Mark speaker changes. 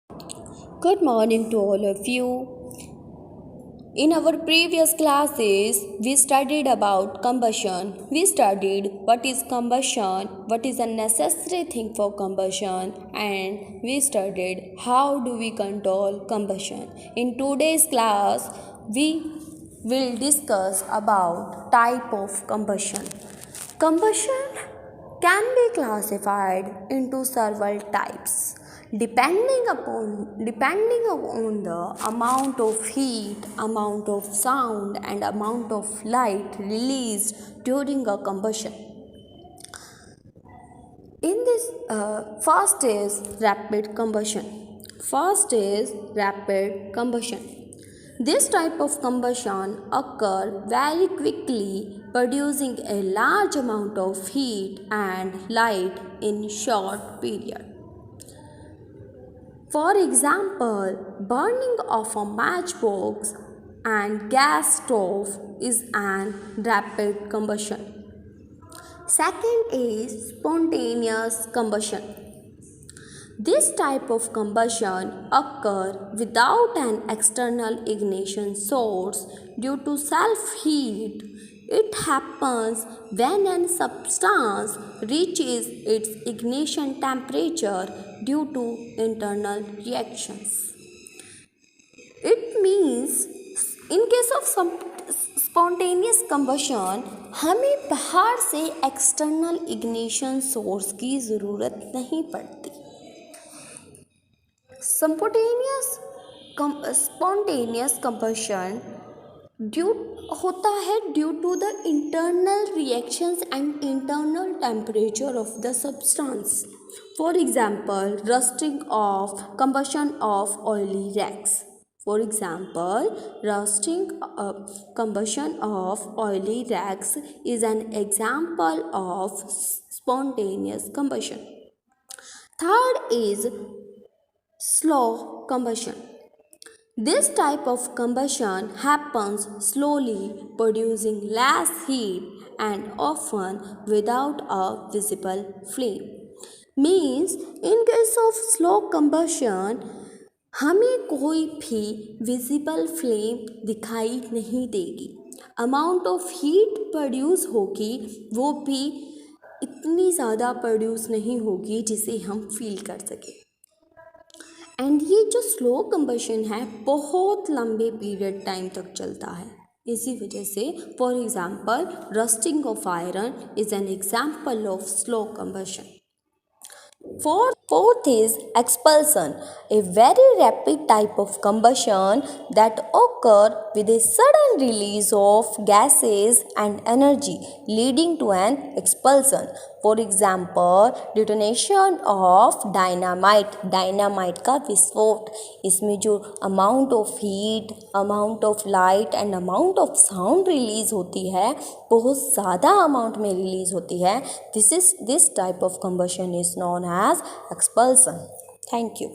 Speaker 1: Good morning to all of you. In our previous classes, we studied about combustion. We studied what is combustion, what is a necessary thing for combustion, and we studied how do we control combustion. In today's class, we will discuss about type of combustion. Combustion can be classified into several types depending upon the amount of heat, amount of sound and amount of light released during a combustion. In this first is rapid combustion. This type of combustion occur very quickly, producing a large amount of heat and light in short period. For example, burning of a matchbox and gas stove is an rapid combustion. Second is spontaneous combustion. This type of combustion occurs without an external ignition source due to self-heat. It happens when a substance reaches its ignition temperature due to internal reactions. It means in case of spontaneous combustion हमें बाहर से external ignition source की ज़रूरत नहीं पड़ती. Spontaneous combustion होता है due to the internal reactions and internal temperature of the substance. For example combustion of oily rags. Combustion of oily rags is an example of spontaneous combustion. Third is slow combustion. This type of combustion happens slowly, producing less heat and often without a visible flame. Means in case of slow combustion हमें कोई भी visible flame दिखाई नहीं देगी. Amount of heat produce होगी वो भी इतनी ज़्यादा प्रोड्यूस नहीं होगी जिसे हम फील कर सकें. एंड ये जो स्लो कंबशन है बहुत लंबे पीरियड टाइम तक चलता है. इसी वजह से for example rusting of iron is an example of slow combustion. Fourth is expulsion, a very rapid type of combustion that occur with a sudden release of gases and energy leading to an expulsion. For example, detonation of dynamite का विस्फोट. इसमें जो amount of heat, amount of light and amount of sound release होती है बहुत ज़्यादा amount में release होती है. This type of combustion is known as expulsion. Thank you.